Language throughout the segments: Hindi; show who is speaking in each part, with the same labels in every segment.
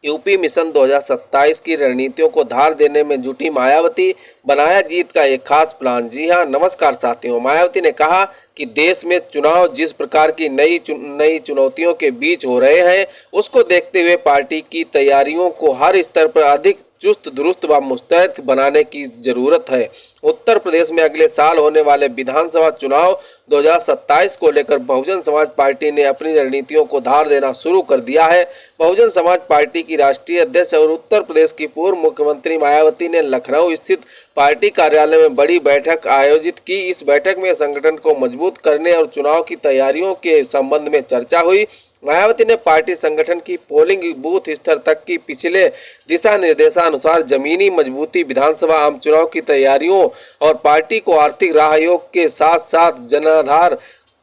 Speaker 1: यूपी मिशन 2027 की रणनीतियों को धार देने में जुटी मायावती, बनाया जीत का एक खास प्लान। जी हां, नमस्कार साथियों। मायावती ने कहा कि देश में चुनाव जिस प्रकार की नई चुनौतियों के बीच हो रहे हैं, उसको देखते हुए पार्टी की तैयारियों को हर स्तर पर अधिक चुस्त दुरुस्त व मुस्तैद बनाने की जरूरत है। उत्तर प्रदेश में अगले साल होने वाले विधानसभा चुनाव 2027 को लेकर बहुजन समाज पार्टी ने अपनी रणनीतियों को धार देना शुरू कर दिया है। बहुजन समाज पार्टी की राष्ट्रीय अध्यक्ष और उत्तर प्रदेश की पूर्व मुख्यमंत्री मायावती ने लखनऊ स्थित पार्टी कार्यालय में बड़ी बैठक आयोजित की। इस बैठक में संगठन को मजबूत करने और चुनाव की तैयारियों के संबंध में चर्चा हुई। मायावती ने पार्टी संगठन की पोलिंग बूथ स्तर तक की पिछले दिशा निर्देशानुसार जमीनी मजबूती, विधानसभा आम चुनाव की तैयारियों और पार्टी को आर्थिक राहयोग के साथ साथ जनाधार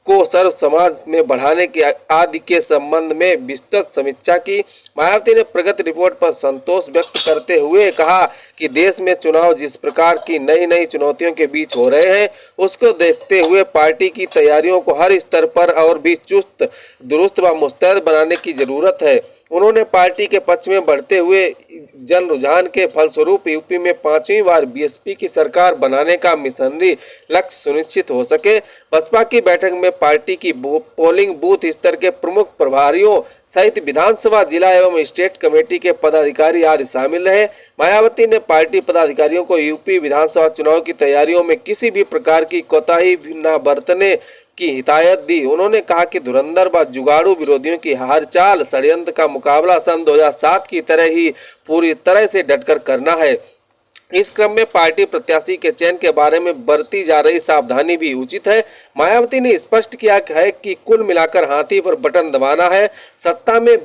Speaker 1: को सर्व समाज में बढ़ाने के आदि के संबंध में विस्तृत समीक्षा की। मायावती ने प्रगति रिपोर्ट पर संतोष व्यक्त करते हुए कहा कि देश में चुनाव जिस प्रकार की नई चुनौतियों के बीच हो रहे हैं, उसको देखते हुए पार्टी की तैयारियों को हर स्तर पर और भी चुस्त दुरुस्त व मुस्तैद बनाने की जरूरत है। उन्होंने पार्टी के पक्ष में बढ़ते हुए जन रुझान के फलस्वरूप यूपी में 5वीं बार बीएसपी की सरकार बनाने का मिशनरी लक्ष्य सुनिश्चित हो सके। बसपा की बैठक में पार्टी की पोलिंग बूथ स्तर के प्रमुख प्रभारियों सहित विधानसभा, जिला एवं स्टेट कमेटी के पदाधिकारी आदि शामिल रहे। मायावती ने पार्टी पदाधिकारियों को यूपी विधानसभा चुनाव की तैयारियों में किसी भी प्रकार की कोताही न बरतने की हिदायत दी। उन्होंने कहा कि धुरंधर व जुगाड़ू विरोधियों की हर चाल षड्यंत्र का मुकाबला सन 2007 की तरह ही पूरी तरह से डटकर करना है। इस क्रम में पार्टी प्रत्याशी के चयन के बारे में बरती जा रही सावधानी भी उचित है। मायावती ने स्पष्ट किया है कि कुल मिलाकर हाथी पर बटन दबाना है, सत्ता में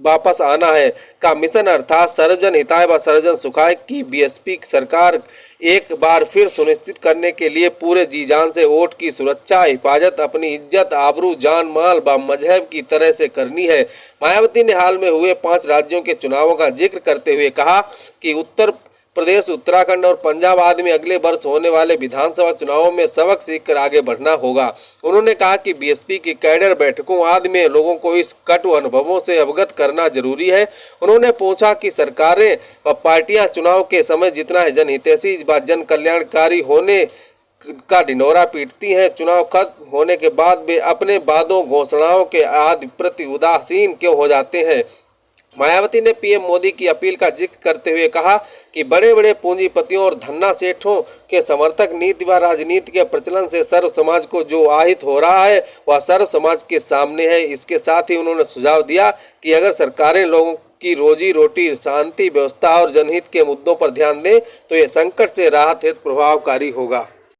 Speaker 1: वापस आना है का मिशन अर्थात सर्वजन हिताय व सर्वजन सुखाय की बीएसपी सरकार एक बार फिर सुनिश्चित करने के लिए पूरे जी जान से वोट की सुरक्षा, हिफाजत, अपनी इज्जत, आबरू, जान माल व मजहब की तरह से करनी है। मायावती ने हाल में हुए 5 राज्यों के चुनावों का जिक्र करते हुए कहा कि उत्तर प्रदेश, उत्तराखंड और पंजाब आदि में अगले वर्ष होने वाले विधानसभा चुनावों में सबक सीखकर आगे बढ़ना होगा। उन्होंने कहा कि बीएसपी की कैडर बैठकों आदि में लोगों को इस कटु अनुभवों से अवगत करना जरूरी है। उन्होंने पूछा कि सरकारें व पार्टियां चुनाव के समय जितना है जनहितैषी व जन कल्याणकारी होने का ढिंढोरा पीटती हैं, चुनाव खत्म होने के बाद वे अपने वादों, घोषणाओं के आदि प्रति उदासीन क्यों हो जाते हैं। मायावती ने पीएम मोदी की अपील का जिक्र करते हुए कहा कि बड़े बड़े पूंजीपतियों और धन्ना सेठों के समर्थक नीति व राजनीति के प्रचलन से सर्व समाज को जो आहित हो रहा है वह सर्व समाज के सामने है। इसके साथ ही उन्होंने सुझाव दिया कि अगर सरकारें लोगों की रोजी रोटी, शांति, व्यवस्था और जनहित के मुद्दों पर ध्यान दें तो ये संकट से राहत हेतु प्रभावकारी होगा।